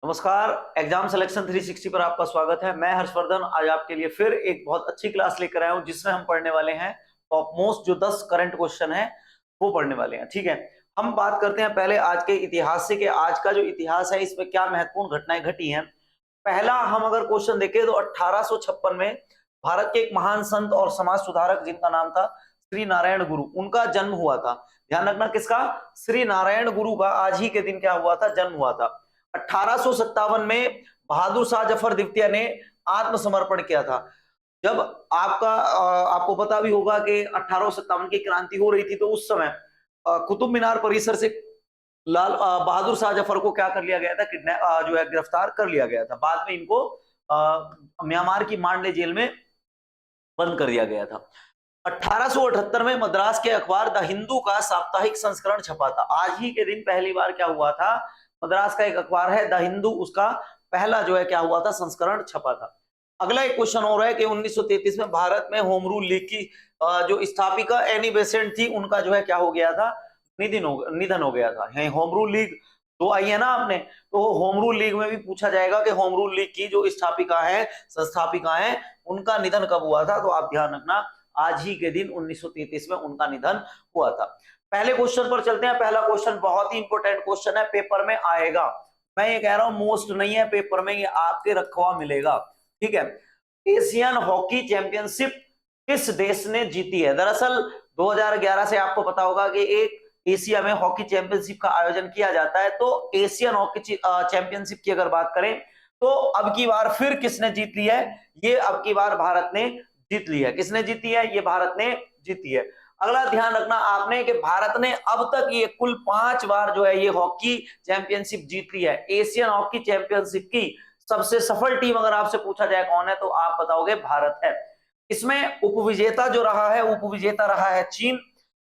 नमस्कार। Exam selection 360 पर आपका स्वागत है। मैं हर्षवर्धन आज आपके लिए फिर एक बहुत अच्छी क्लास लेकर आया हूं जिसमें हम पढ़ने वाले हैं टॉप मोस्ट जो 10 करंट क्वेश्चन है वो पढ़ने वाले हैं। ठीक है, हम बात करते हैं पहले आज के इतिहास से कि आज का जो इतिहास है इसमें क्या महत्वपूर्ण घटनाएं घटी हैं। पहला हम अगर क्वेश्चन देखें तो 1856 में भारत के एक महान संत और समाज सुधारक जिनका नाम था श्री नारायण गुरु, उनका जन्म हुआ था। ध्यान रखना किसका, श्री नारायण गुरु का आज ही के दिन क्या हुआ था, जन्म हुआ था। 1857 में बहादुर शाह जफर द्वितीय ने आत्मसमर्पण किया था। जब आपको पता भी होगा कि 1857 की क्रांति हो रही थी तो उस समय कुतुब मीनार परिसर से बहादुर शाह जफर को क्या कर लिया गया था, किडनैप जो है गिरफ्तार कर लिया गया था। बाद में इनको म्यांमार की मांडले जेल में बंद कर दिया गया था। 1878 में मद्रास के अखबार द हिंदू का साप्ताहिक संस्करण छपा था। आज ही के दिन पहली बार क्या हुआ था, मद्रास का एक अखबार है द हिंदू, उसका पहला जो है क्या हुआ था, संस्करण छपा था। अगला एक क्वेश्चन हो रहा है कि 1933 में भारत में होम रूल लीग की जो स्थापिका एनी बेसेंट थी उनका जो है क्या हो गया था, निधन हो गया था। होम रूल लीग तो आई है ना आपने, तो होम रूल लीग में भी पूछा जाएगा कि होम रूल लीग की जो स्थापिका है, संस्थापिका है, उनका निधन कब हुआ था। तो आप ध्यान रखना आज ही के दिन 1933 में उनका निधन हुआ था। पहले क्वेश्चन पर चलते हैं। पहला क्वेश्चन बहुत ही इंपॉर्टेंट क्वेश्चन है, पेपर में आएगा। मैं ये कह रहा हूं मोस्ट नहीं है, पेपर में ये आपके रखा हुआ मिलेगा। ठीक है, एशियन हॉकी चैंपियनशिप किस देश ने जीती है। दरअसल 2011 से आपको पता होगा कि एक एशिया में हॉकी चैंपियनशिप का आयोजन किया जाता है। तो एशियन हॉकी चैंपियनशिप की अगर बात करें तो अब की बार फिर किसने जीत ली है, ये अब की बार भारत ने जीत ली है। किसने जीती है, ये भारत ने जीती है। अगला ध्यान रखना आपने कि भारत ने अब तक ये कुल 5 बार जो है ये हॉकी चैंपियनशिप जीत ली है। एशियन हॉकी चैंपियनशिप की सबसे सफल टीम अगर आपसे पूछा जाए कौन है तो आप बताओगे भारत है। इसमें उपविजेता जो रहा है, उपविजेता रहा है चीन।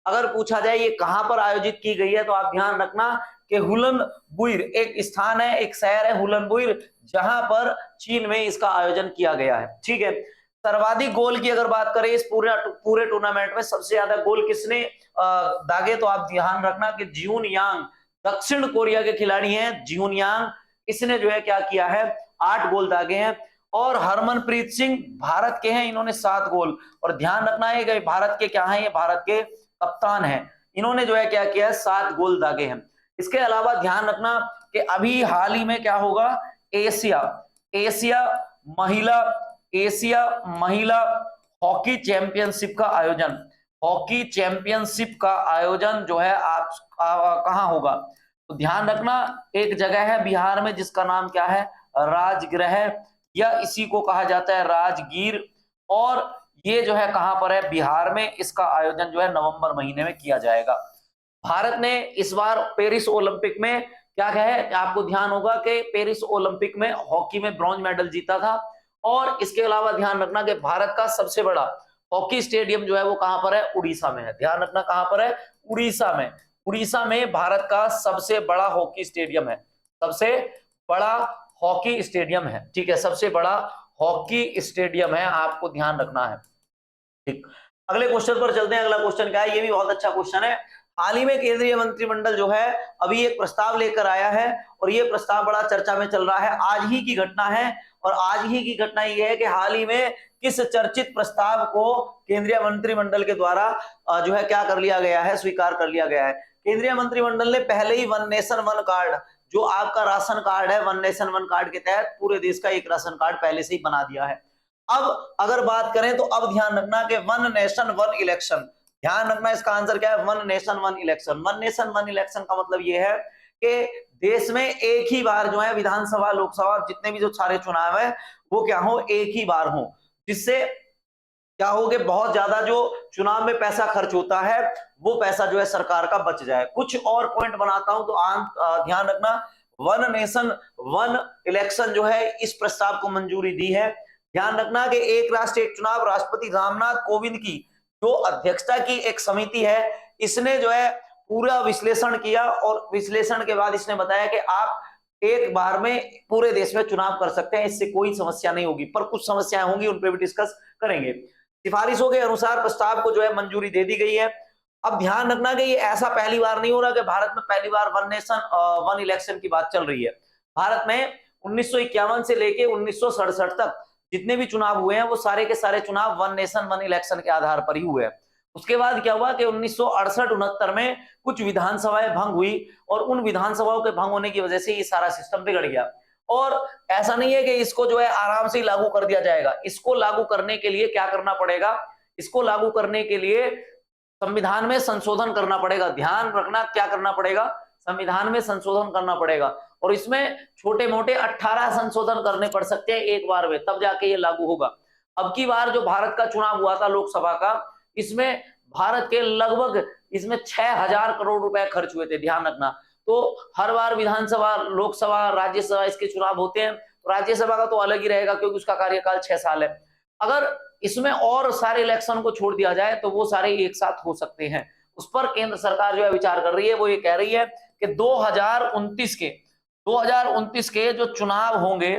अगर पूछा जाए ये कहां पर आयोजित की गई है तो आप ध्यान रखना कि हुलन बुइर एक स्थान है, एक शहर है हुलन बुइर, जहां पर चीन में इसका आयोजन किया गया है। ठीक है, सर्वाधिक गोल की अगर बात करें इस पूरे टूर्नामेंट में सबसे ज्यादा गोल किसने दागे तो आप ध्यान रखना कि जियून यांग दक्षिण कोरिया के खिलाड़ी हैं। जियून यांग, इसने जो है क्या किया है, 8 गोल दागे हैं। और हरमनप्रीत सिंह भारत के हैं, इन्होंने 7 गोल। और ध्यान रखना है कि भारत के क्या है, ये भारत के कप्तान हैं, इन्होंने जो है क्या किया है, 7 गोल दागे हैं। इसके अलावा ध्यान रखना कि अभी हाल ही में क्या होगा, एशिया एशिया महिला एशिया महिला हॉकी चैंपियनशिप का आयोजन, हॉकी चैंपियनशिप का आयोजन जो है आप कहां होगा। तो ध्यान रखना एक जगह है बिहार में जिसका नाम क्या है, राजगृह, या इसी को कहा जाता है राजगीर। और ये जो है कहां पर है, बिहार में। इसका आयोजन जो है नवंबर महीने में किया जाएगा। भारत ने इस बार पेरिस ओलंपिक में क्या है, आपको ध्यान होगा कि पेरिस ओलंपिक में हॉकी में ब्रॉन्ज मेडल जीता था। और इसके अलावा ध्यान रखना कि भारत का सबसे बड़ा हॉकी स्टेडियम जो है वो कहां पर है, उड़ीसा में है। ध्यान रखना कहां पर है, उड़ीसा में। उड़ीसा में भारत का सबसे बड़ा हॉकी स्टेडियम है, सबसे बड़ा हॉकी स्टेडियम है। ठीक है, सबसे बड़ा हॉकी स्टेडियम है, आपको ध्यान रखना है। ठीक, अगले क्वेश्चन पर चलते हैं। अगला क्वेश्चन क्या है, ये भी बहुत अच्छा क्वेश्चन है। हाल ही में केंद्रीय मंत्रिमंडल जो है अभी एक प्रस्ताव लेकर आया है और ये प्रस्ताव बड़ा चर्चा में चल रहा है। आज ही की घटना है और आज ही की घटना ये है कि हाल ही में किस चर्चित प्रस्ताव को केंद्रीय मंत्रिमंडल के द्वारा जो है क्या कर लिया गया है, स्वीकार कर लिया गया है। केंद्रीय मंत्रिमंडल ने पहले ही वन नेशन वन कार्ड, जो आपका राशन कार्ड है, वन नेशन वन कार्ड के तहत पूरे देश का एक राशन कार्ड पहले से ही बना दिया है। अब अगर बात करें तो अब ध्यान रखना कि वन नेशन वन इलेक्शन, ध्यान रखना इसका आंसर क्या है, one nation one election. One nation one election का मतलब यह है कि देश में एक ही बार जो है विधानसभा लोकसभा जितने भी जो सारे चुनाव है वो क्या हो, एक ही बार हो, जिससे क्या हो कि बहुत ज्यादा जो चुनाव में पैसा खर्च होता है वो पैसा जो है सरकार का बच जाए। कुछ और पॉइंट बनाता हूं तो ध्यान रखना वन नेशन वन इलेक्शन जो है इस प्रस्ताव को मंजूरी दी है। ध्यान रखना कि एक राष्ट्र एक चुनाव राष्ट्रपति रामनाथ कोविंद की जो अध्यक्षता की एक समिति है, इसने जो है पूरा विश्लेषण किया और विश्लेषण के बाद इसने बताया कि आप एक बार में पूरे देश में चुनाव कर सकते हैं, इससे कोई समस्या नहीं होगी। पर कुछ समस्याएं होंगी, उन पर भी डिस्कस करेंगे। सिफारिशों के अनुसार प्रस्ताव को जो है मंजूरी दे दी गई है। अब ध्यान रखना कि ये ऐसा पहली बार नहीं हो रहा कि भारत में पहली बार वन नेशन वन इलेक्शन की बात चल रही है। भारत में 1951 से लेके 1967 तक जितने भी चुनाव हुए हैं वो सारे के सारे चुनाव वन नेशन वन इलेक्शन के आधार पर ही हुए हैं। उसके बाद क्या हुआ कि 1968-69 में कुछ विधानसभाएं भंग हुई और उन विधानसभाओं के भंग होने की वजह से ये सारा सिस्टम बिगड़ गया। और ऐसा नहीं है कि इसको जो है आराम से ही लागू कर दिया जाएगा, इसको लागू करने के लिए क्या करना पड़ेगा, इसको लागू करने के लिए संविधान में संशोधन करना पड़ेगा। ध्यान रखना क्या करना पड़ेगा, संविधान में संशोधन करना पड़ेगा और इसमें छोटे मोटे 18 संशोधन करने पड़ सकते हैं एक बार में, तब जाके ये लागू होगा। अब की बार जो भारत का चुनाव हुआ था लोकसभा का, इसमें भारत के लगभग इसमें 6000 करोड़ रुपए खर्च हुए थे, ध्यान रखना। तो हर बार विधानसभा, लोकसभा, राज्यसभा इसके चुनाव होते हैं, तो राज्यसभा का तो अलग ही रहेगा क्योंकि उसका कार्यकाल 6 साल है। अगर इसमें और सारे इलेक्शन को छोड़ दिया जाए तो वो सारे एक साथ हो सकते हैं। उस पर केंद्र सरकार जो है विचार कर रही है। वो ये कह रही है कि 2029 के जो चुनाव होंगे,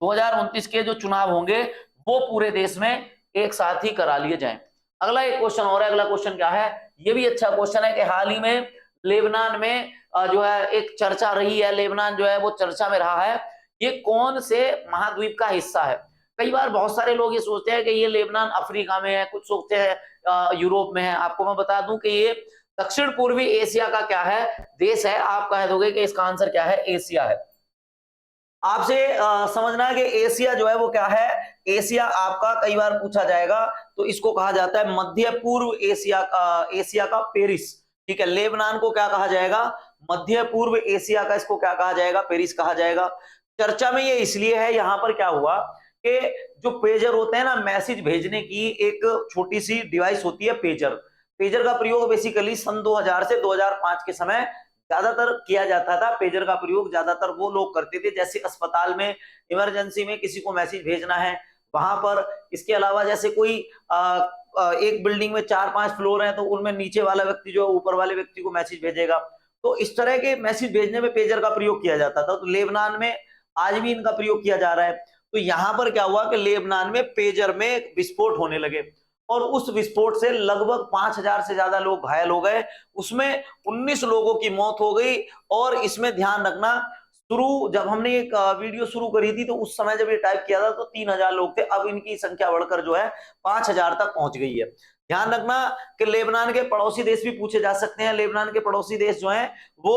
2029 के जो चुनाव होंगे वो पूरे देश में एक साथ ही करा लिए जाएं। अगला एक क्वेश्चन और है। अगला क्वेश्चन क्या है, ये भी अच्छा क्वेश्चन है कि हाल ही में लेबनान में जो है एक चर्चा रही है, लेबनान जो है वो चर्चा में रहा है, ये कौन से महाद्वीप का हिस्सा है। कई बार बहुत सारे लोग ये सोचते हैं कि ये लेबनान अफ्रीका में है, कुछ सोचते हैं यूरोप में है। आपको मैं बता दूं कि ये दक्षिण पूर्वी एशिया का क्या है, देश है। आप कह दोगे कि इसका आंसर क्या है, एशिया है। आपसे समझना है कि एशिया जो है वो क्या है, एशिया आपका कई बार पूछा जाएगा, तो इसको कहा जाता है मध्य पूर्व एशिया का, एशिया का पेरिस। ठीक है, लेबनान को क्या कहा जाएगा, मध्य पूर्व एशिया का, इसको क्या कहा जाएगा, पेरिस कहा जाएगा। चर्चा में ये इसलिए है, यहां पर क्या हुआ कि जो पेजर होते हैं ना, मैसेज भेजने की एक छोटी सी डिवाइस होती है पेजर। पेजर का प्रयोग बेसिकली सन 2000 से 2005 के समय ज्यादातर किया जाता था। पेजर का प्रयोग ज्यादातर वो लोग करते थे जैसे अस्पताल में इमरजेंसी में किसी को मैसेज भेजना है वहां पर। इसके अलावा जैसे कोई एक बिल्डिंग में 4-5 फ्लोर हैं तो उनमें नीचे वाला व्यक्ति जो ऊपर वाले व्यक्ति को मैसेज भेजेगा, तो इस तरह के मैसेज भेजने में पेजर का प्रयोग किया जाता था। तो लेबनान में आज भी इनका प्रयोग किया जा रहा है। तो यहां पर क्या हुआ कि लेबनान में पेजर में विस्फोट होने लगे और उस विस्फोट से लगभग 5000 से ज्यादा लोग घायल हो गए, उसमें 19 लोगों की मौत हो गई। और इसमें ध्यान रखना, जब हमने एक वीडियो शुरू करी थी तो उस समय जब ये टाइप किया था तो 3000 लोग थे, अब इनकी संख्या बढ़कर जो है 5000 तक पहुंच गई है। ध्यान रखना कि लेबनान के पड़ोसी देश भी पूछे जा सकते हैं। लेबनान के पड़ोसी देश जो हैं वो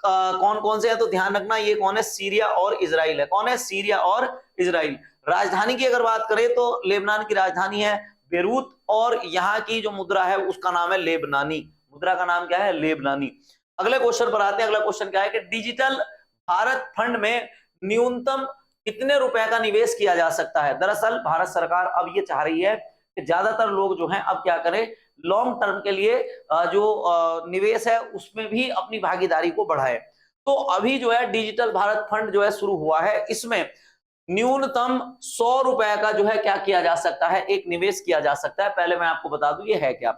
कौन कौन से हैं, तो ध्यान रखना ये कौन है, सीरिया और इजराइल है। कौन है, सीरिया और इजराइल। राजधानी की अगर बात करें तो लेबनान की राजधानी है बेरूत और यहाँ की जो मुद्रा है उसका नाम है लेबनानी। मुद्रा का नाम क्या है, लेबनानी। अगले क्वेश्चन पर आते हैं। अगला क्वेश्चन क्या है कि डिजिटल भारत फंड में न्यूनतम कितने रुपए का निवेश किया जा सकता है। दरअसल भारत सरकार अब ये चाह रही है कि ज्यादातर लोग जो हैं अब क्या करें, लॉन्ग टर्म के लिए जो निवेश है उसमें भी अपनी भागीदारी को बढ़ाए। तो अभी जो है डिजिटल भारत फंड जो है शुरू हुआ है, इसमें न्यूनतम 100 रुपए का जो है क्या किया जा सकता है, एक निवेश किया जा सकता है। पहले मैं आपको बता दूं ये है क्या।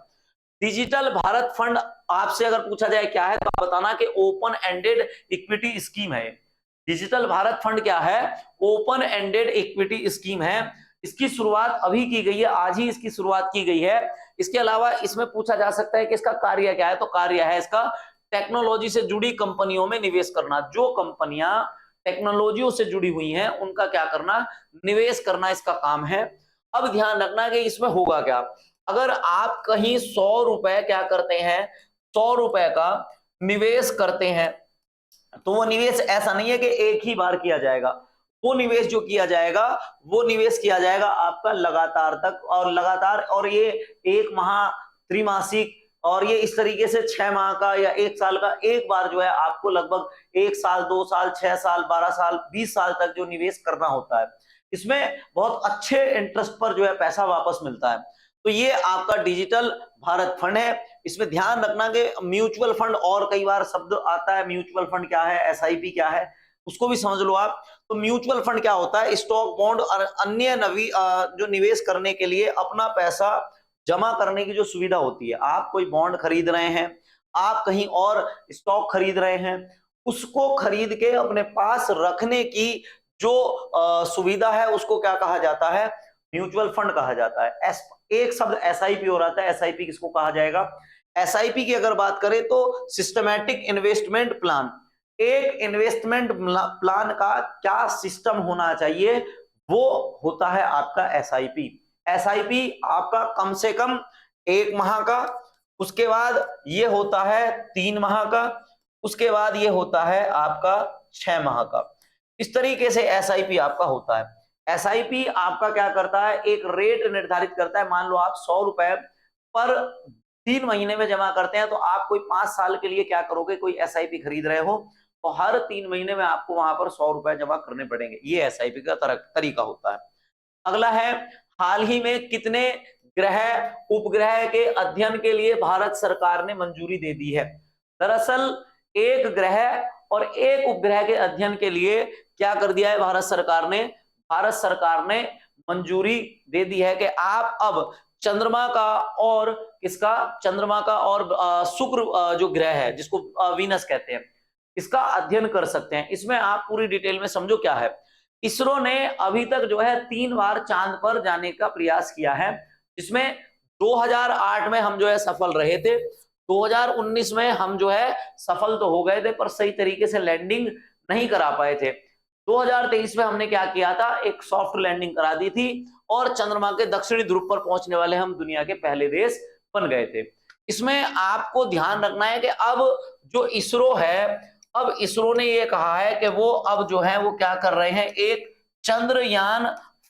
डिजिटल भारत फंड आपसे अगर पूछा जाए क्या है तो आप बताना कि ओपन एंडेड इक्विटी स्कीम है। डिजिटल भारत फंड क्या है, ओपन एंडेड इक्विटी स्कीम है। इसकी शुरुआत अभी की गई है, आज ही इसकी शुरुआत की गई है। इसके अलावा इसमें पूछा जा सकता है कि इसका कार्य क्या है, तो कार्य है इसका टेक्नोलॉजी से जुड़ी कंपनियों में निवेश करना। जो कंपनियां टेक्नोलॉजियों से जुड़ी हुई हैं उनका क्या करना, निवेश करना इसका काम है। अब ध्यान रखना कि इसमें होगा क्या, अगर आप कहीं 100 रुपए क्या करते हैं, 100 रुपए का निवेश करते हैं तो वो निवेश ऐसा नहीं है कि एक ही बार किया जाएगा। वो निवेश जो किया जाएगा वो निवेश किया जाएगा आपका लगातार तक, और लगातार, और ये 1 माह, त्रिमासिक, और ये इस तरीके से 6 माह का या 1 साल का एक बार जो है आपको लगभग 1 साल, 2 साल, 6 साल, 12 साल, 20 साल तक जो निवेश करना होता है। इसमें बहुत अच्छे इंटरेस्ट पर जो है पैसा वापस मिलता है। तो ये आपका डिजिटल भारत फंड है। इसमें ध्यान रखना कि म्यूचुअल फंड, और कई बार शब्द आता है म्यूचुअल फंड क्या है, एसआईपी क्या है, उसको भी समझ लो आप। तो म्यूचुअल फंड क्या होता है, स्टॉक, बॉन्ड और अन्य जो निवेश करने के लिए अपना पैसा जमा करने की जो सुविधा होती है। आप कोई बॉन्ड खरीद रहे हैं, आप कहीं और स्टॉक खरीद रहे हैं, उसको खरीद के अपने पास रखने की जो सुविधा है उसको क्या कहा जाता है, म्यूचुअल फंड कहा जाता है। एक शब्द एसआईपी हो रहा है। एसआईपी किसको कहा जाएगा, एसआईपी की अगर बात करें तो सिस्टमैटिक इन्वेस्टमेंट प्लान। एक इन्वेस्टमेंट प्लान का क्या सिस्टम होना चाहिए, वो होता है आपका एसआईपी। एसआईपी आपका कम से कम 1 माह का, उसके बाद ये होता है 3 माह का, उसके बाद ये होता है आपका 6 माह का। इस तरीके से एसआईपी आपका होता है। एसआईपी आपका क्या करता है, एक रेट निर्धारित करता है। मान लो आप 100 रुपए पर 3 महीने में जमा करते हैं, तो आप कोई 5 साल के लिए क्या करोगे, कोई एसआईपी खरीद रहे हो, तो हर 3 महीने में आपको वहां पर 100 रुपए जमा करने पड़ेंगे। ये एसआईपी का तरीका होता है। अगला है, हाल ही में कितने ग्रह उपग्रह के अध्ययन के लिए भारत सरकार ने मंजूरी दे दी है। दरअसल एक ग्रह और एक उपग्रह के अध्ययन के लिए क्या कर दिया है भारत सरकार ने, भारत सरकार ने मंजूरी दे दी है कि आप अब चंद्रमा का और किसका, चंद्रमा का और शुक्र जो ग्रह है जिसको वीनस कहते हैं, इसका अध्ययन कर सकते हैं। इसमें आप पूरी डिटेल में समझो क्या है। इसरो ने अभी तक जो है 3 बार चांद पर जाने का प्रयास किया है, जिसमें 2008 में हम जो है सफल रहे थे, 2019 में हम जो है सफल तो हो गए थे पर सही तरीके से लैंडिंग नहीं करा पाए थे। 2023 में हमने क्या किया था, एक सॉफ्ट लैंडिंग करा दी थी और चंद्रमा के दक्षिणी ध्रुव पर पहुंचने वाले हम दुनिया के पहले देश बन गए थे। इसमें आपको ध्यान रखना है कि अब जो इसरो है, अब इसरो ने ये कहा है कि वो अब जो है वो क्या कर रहे हैं, एक चंद्रयान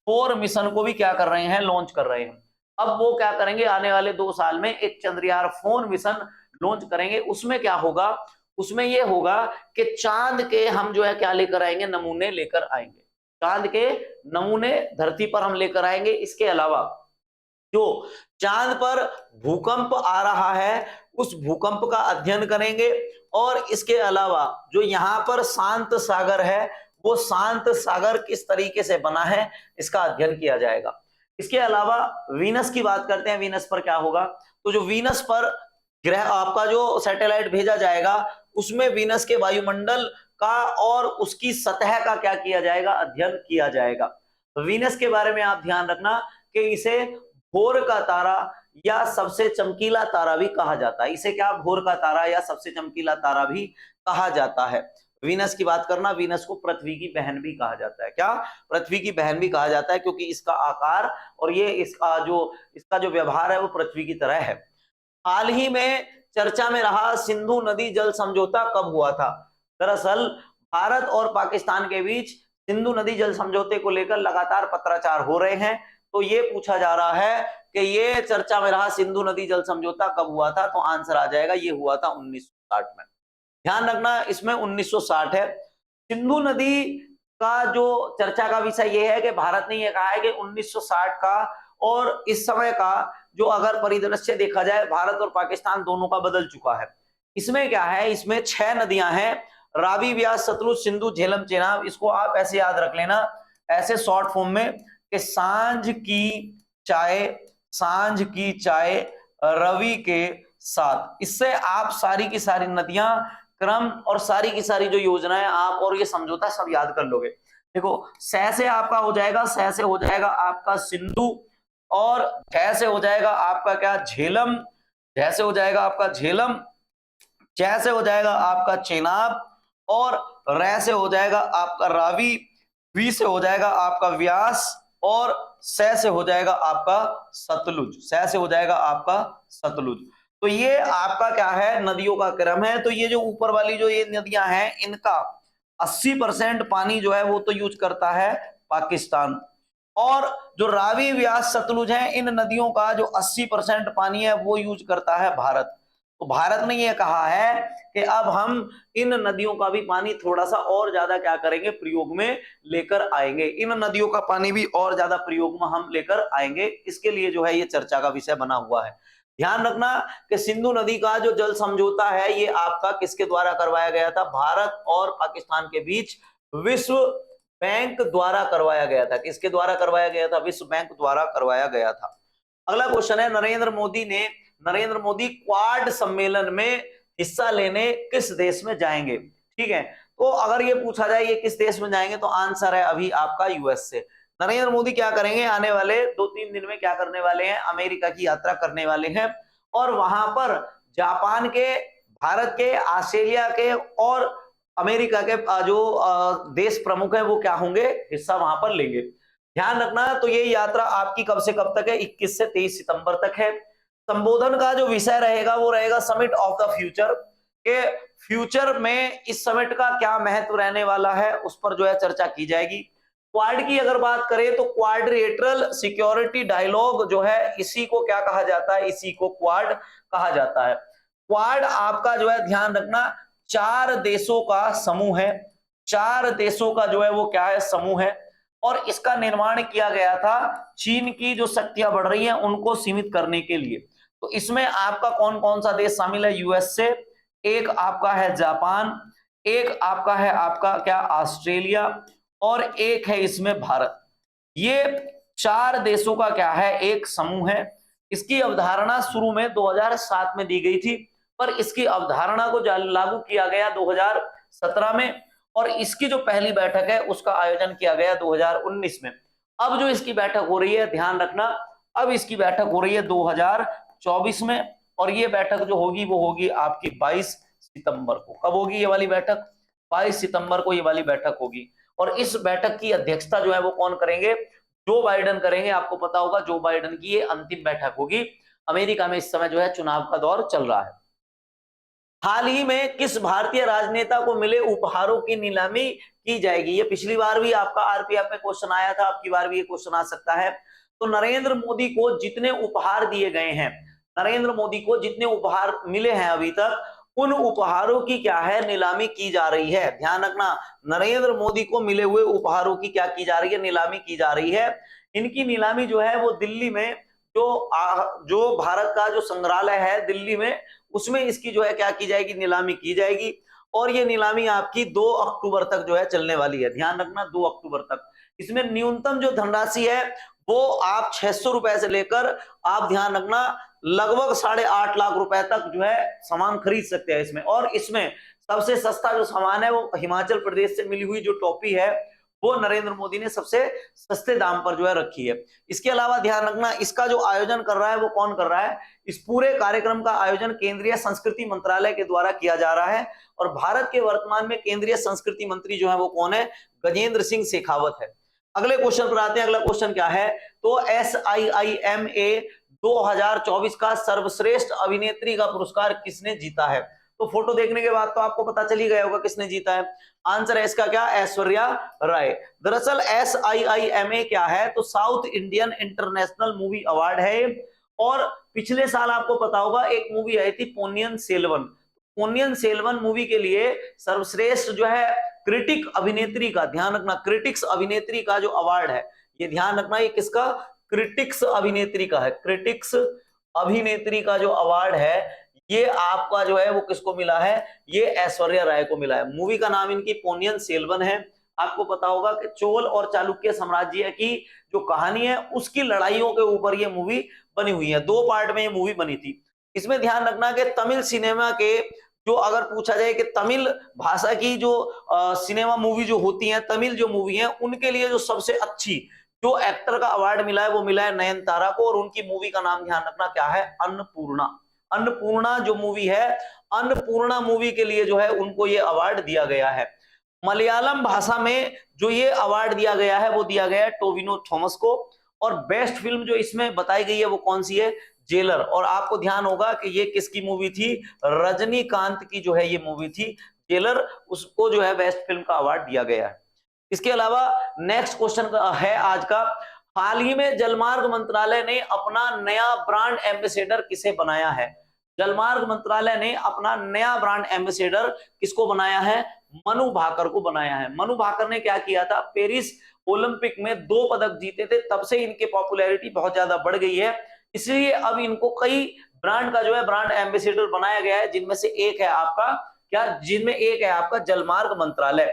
4 मिशन को भी क्या कर रहे हैं, लॉन्च कर रहे हैं। अब वो क्या करेंगे, आने वाले 2 साल में एक चंद्रयान 4 मिशन लॉन्च करेंगे। उसमें क्या होगा, उसमें ये होगा कि चांद के हम जो है क्या लेकर आएंगे, नमूने लेकर आएंगे, चांद के नमूने धरती पर हम लेकर आएंगे। इसके अलावा जो चांद पर भूकंप आ रहा है उस भूकंप का अध्ययन करेंगे, और इसके अलावा जो यहां पर शांत सागर है, वो शांत सागर किस तरीके से बना है इसका अध्ययन किया जाएगा। इसके अलावा वीनस की बात करते हैं, वीनस पर क्या होगा, तो जो वीनस पर ग्रह आपका जो सैटेलाइट भेजा जाएगा, उसमें वीनस के वायुमंडल का और उसकी सतह का क्या किया जाएगा, अध्ययन किया जाएगा। वीनस के बारे में आप ध्यान रखना कि इसे भोर का तारा या सबसे चमकीला तारा भी कहा जाता है। इसे क्या, भोर का तारा या सबसे चमकीला तारा भी कहा जाता है। वीनस की बात करना, वीनस को पृथ्वी की बहन भी कहा जाता है। क्या, पृथ्वी की बहन भी कहा जाता है, क्योंकि इसका आकार और ये इसका जो व्यवहार है वो पृथ्वी की तरह है। हाल ही में चर्चा में रहा सिंधु नदी जल समझौता कब हुआ था। दरअसल भारत और पाकिस्तान के बीच सिंधु नदी जल समझौते को लेकर लगातार पत्राचार हो रहे हैं। तो ये पूछा जा रहा है कि ये चर्चा में रहा सिंधु नदी जल समझौता कब हुआ था, तो आंसर आ जाएगा ये हुआ था 1960 में। ध्यान रखना इसमें 1960 है। सिंधु नदी का जो चर्चा का विषय ये है कि भारत ने ये कहा है कि 1960 का और इस समय का जो अगर परिदृश्य देखा जाए, भारत और पाकिस्तान दोनों का बदल चुका है। इसमें क्या है, इसमें 6 नदियां हैं, रावी, ब्यास, सतलुज, सिंधु, झेलम, चेनाब। इसको आप ऐसे याद रख लेना, ऐसे शॉर्ट फॉर्म में, कि सांझ की चाय, सांझ की चाय रवि के साथ। इससे आप सारी की सारी नदियां, क्रम और सारी की सारी जो योजनाएं आप और ये समझौता सब याद कर लोगे। देखो, सह से आपका हो जाएगा, सह से हो जाएगा आपका सिंधु, और झ से हो जाएगा आपका क्या, झेलम, झ से हो जाएगा आपका झेलम, च से हो जाएगा आपका चेनाब, और र से हो जाएगा आपका रावी, वी से हो जाएगा आपका व्यास, और स से हो जाएगा आपका सतलुज, स से हो जाएगा आपका सतलुज। तो ये आपका क्या है, नदियों का क्रम है। तो ये जो ऊपर वाली जो ये नदियां हैं, इनका 80% पानी जो है वो तो यूज करता है पाकिस्तान, और जो रावी, व्यास, सतलुज है, इन नदियों का जो 80% पानी है वो यूज करता है भारत। तो भारत ने ये कहा है कि अब हम इन नदियों का भी पानी थोड़ा सा और ज्यादा क्या करेंगे, प्रयोग में लेकर आएंगे। इन नदियों का पानी भी और ज्यादा प्रयोग में हम लेकर आएंगे। इसके लिए जो है ये चर्चा का विषय बना हुआ है। ध्यान रखना कि सिंधु नदी का जो जल समझौता है ये आपका किसके द्वारा करवाया गया था, भारत और पाकिस्तान के बीच विश्व बैंक द्वारा करवाया गया था। किसके द्वारा करवाया गया था, विश्व बैंक द्वारा करवाया गया था। अगला क्वेश्चन है, नरेंद्र मोदी क्वाड सम्मेलन में हिस्सा लेने किस देश में जाएंगे। ठीक है, तो अगर ये पूछा जाए ये किस देश में जाएंगे, तो आंसर है अभी आपका यूएस से। नरेंद्र मोदी क्या करेंगे, आने वाले 2-3 दिन में क्या करने वाले हैं, अमेरिका की यात्रा करने वाले हैं, और वहां पर जापान के, भारत के, ऑस्ट्रेलिया के और अमेरिका के जो देश प्रमुख है वो क्या होंगे, हिस्सा वहां पर लेंगे। ध्यान रखना, तो ये यात्रा आपकी कब से कब तक है, 21 से 23 सितंबर तक है। संबोधन का जो विषय रहेगा वो रहेगा समिट ऑफ द फ्यूचर, के फ्यूचर में इस समिट का क्या महत्व रहने वाला है उस पर जो है चर्चा की जाएगी। क्वाड की अगर बात करें तो क्वाड्रिलेटरल सिक्योरिटी डायलॉग जो है, इसी को क्या कहा जाता है, इसी को क्वाड कहा जाता है। क्वाड आपका जो है ध्यान रखना 4 देशों का समूह है, 4 देशों का जो है वो क्या है, समूह है। और इसका निर्माण किया गया था चीन की जो शक्तियां बढ़ रही हैं उनको सीमित करने के लिए। तो इसमें आपका कौन कौन सा देश शामिल है, यूएसए, एक आपका है जापान, एक आपका है आपका क्या ऑस्ट्रेलिया, और एक है इसमें भारत। ये 4 देशों का क्या है, एक समूह है। इसकी अवधारणा शुरू में 2007 में दी गई थी, पर इसकी अवधारणा को लागू किया गया 2017 में, और इसकी जो पहली बैठक है उसका आयोजन किया गया 2019 में। अब जो इसकी बैठक हो रही है ध्यान रखना, अब इसकी बैठक हो रही है 2024 में, और ये बैठक जो होगी वो होगी आपकी 22 सितंबर को। कब होगी ये वाली बैठक, 22 सितंबर को ये वाली बैठक होगी। और इस बैठक की अध्यक्षता जो है वो कौन करेंगे, जो बाइडेन करेंगे। आपको पता होगा जो बाइडेन की ये अंतिम बैठक होगी। अमेरिका में इस समय जो है चुनाव का दौर चल रहा है। हाल ही में किस भारतीय राजनेता को मिले उपहारों की नीलामी की जाएगी, ये पिछली बार भी आपका आरपीएफ में क्वेश्चन आया था, अब की बार भी ये क्वेश्चन आ सकता है। तो नरेंद्र मोदी को जितने उपहार दिए गए हैं, नरेंद्र मोदी को जितने उपहार मिले हैं अभी तक, उन उपहारों की क्या है, नीलामी की जा रही है। ध्यान रखना, नरेंद्र मोदी को मिले हुए उपहारों की क्या की जा रही है, नीलामी की जा रही है। इनकी नीलामी जो है वो दिल्ली में जो भारत का जो संग्रहालय है दिल्ली में, उसमें इसकी जो है क्या की जाएगी, नीलामी की जाएगी। और ये नीलामी आपकी 2 अक्टूबर तक जो है चलने वाली है। ध्यान रखना 2 अक्टूबर तक। इसमें न्यूनतम जो धनराशि है वो आप 600 रुपए से लेकर आप ध्यान रखना लगभग 8.5 लाख रुपए तक जो है सामान खरीद सकते हैं इसमें। और इसमें सबसे सस्ता जो सामान है वो हिमाचल प्रदेश से मिली हुई जो टोपी है वो नरेंद्र मोदी ने सबसे सस्ते दाम पर जो है रखी है। इसके अलावा ध्यान रखना, इसका जो आयोजन कर रहा है वो कौन कर रहा है, इस पूरे कार्यक्रम का आयोजन केंद्रीय संस्कृति मंत्रालय के द्वारा किया जा रहा है। और भारत के वर्तमान में केंद्रीय संस्कृति मंत्री जो है वो कौन है, गजेंद्र सिंह शेखावत है। अगले क्वेश्चन पर आते हैं। अगला क्वेश्चन क्या है, तो SIIMA 2024 का सर्वश्रेष्ठ अभिनेत्री का पुरस्कार किसने जीता है। तो फोटो देखने के बाद तो आपको पता चल ही गया होगा किसने जीता है। आंसर है इसका क्या, ऐश्वर्या राय। दरअसल SIIMA क्या है, तो south Indian international movie award है। और पिछले साल आपको पता होगा एक मूवी आई थी पोन्नियन सेल्वन। पोन्नियन सेल्वन मूवी के लिए सर्वश्रेष्ठ जो है क्रिटिक अभिनेत्री का, ध्यान रखना क्रिटिक्स अभिनेत्री का जो अवार्ड है, ये ध्यान रखना ये किसका, क्रिटिक्स अभिनेत्री का है। क्रिटिक्स अभिनेत्री का जो अवार्ड है ये आपका जो है वो किसको मिला है, ये ऐश्वर्या राय को मिला है। मूवी का नाम इनकी पोन्नियन सेल्वन है। आपको पता होगा कि चोल और चालुक्य साम्राज्य की जो कहानी है उसकी लड़ाइयों के ऊपर ये मूवी बनी हुई है। 2 पार्ट में ये मूवी बनी थी। इसमें ध्यान रखना कि तमिल सिनेमा के जो अगर पूछा जाए कि तमिल भाषा की जो सिनेमा मूवी जो होती है, तमिल जो मूवी है, उनके लिए जो सबसे अच्छी जो एक्टर का अवार्ड मिला है वो मिला है नयनतारा को। और उनकी मूवी का नाम ध्यान रखना क्या है, अन्नपूर्णा। अन्नपूर्णा जो मूवी है, अन्नपूर्णा मूवी के लिए जो है उनको ये अवार्ड दिया गया है। मलयालम भाषा में जो ये अवार्ड दिया गया है वो दिया गया है टोविनो थॉमस को। और बेस्ट फिल्म जो इसमें बताई गई है वो कौन सी है, जेलर। और आपको ध्यान होगा कि ये किसकी मूवी थी, रजनीकांत की जो है ये मूवी थी जेलर, उसको जो है बेस्ट फिल्म का अवार्ड दिया गया है। इसके अलावा नेक्स्ट क्वेश्चन है आज का, हाल ही में जलमार्ग मंत्रालय ने अपना नया ब्रांड एम्बेसडर किसे बनाया है। जलमार्ग मंत्रालय ने अपना नया ब्रांड एम्बेसडर किसको बनाया है, मनु भाकर को बनाया है। मनु भाकर ने क्या किया था, पेरिस ओलंपिक में 2 पदक जीते थे, तब से इनकी पॉपुलैरिटी बहुत ज्यादा बढ़ गई है। इसलिए अब इनको कई ब्रांड का जो है ब्रांड एम्बेसडर बनाया गया है, जिनमें से एक है आपका क्या, जिनमें एक है आपका जलमार्ग मंत्रालय।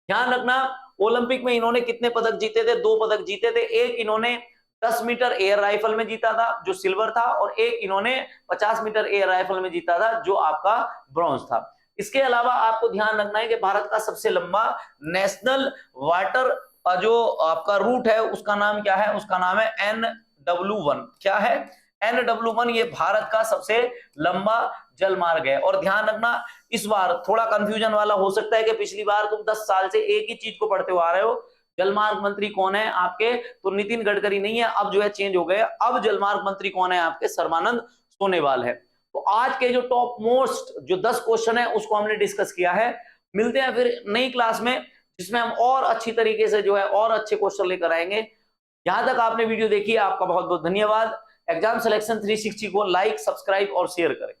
ध्यान रखना ओलंपिक में इन्होंने कितने पदक जीते थे, 2 पदक जीते थे। एक इन्होंने 10 मीटर एयर राइफल में जीता था जो सिल्वर था, और एक इन्होंने 50 मीटर एयर राइफल में जीता था जो आपका ब्रॉन्ज था। इसके अलावा आपको ध्यान रखना है कि भारत का सबसे लंबा नेशनल वाटर जो आपका रूट है उसका नाम क्या है, उसका नाम है NW1। क्या है, NW1। ये भारत का सबसे लंबा जलमार्ग है। और ध्यान रखना, इस बार थोड़ा कंफ्यूजन वाला हो सकता है कि पिछली बार तुम 10 साल से एक ही चीज को पढ़ते हुए आ रहे हो, जलमार्ग मंत्री कौन है आपके, तो नितिन गडकरी नहीं है, अब जो है चेंज हो गए, अब जलमार्ग मंत्री कौन है आपके, सर्बानंद सोनोवाल है। तो आज के जो टॉप मोस्ट जो 10 क्वेश्चन है उसको हमने डिस्कस किया है। मिलते हैं फिर नई क्लास में, जिसमें हम और अच्छी तरीके से जो है और अच्छे क्वेश्चन लेकर आएंगे। यहां तक आपने वीडियो देखी, आपका बहुत बहुत धन्यवाद। एग्जाम सिलेक्शन 360 को लाइक, सब्सक्राइब और शेयर करें।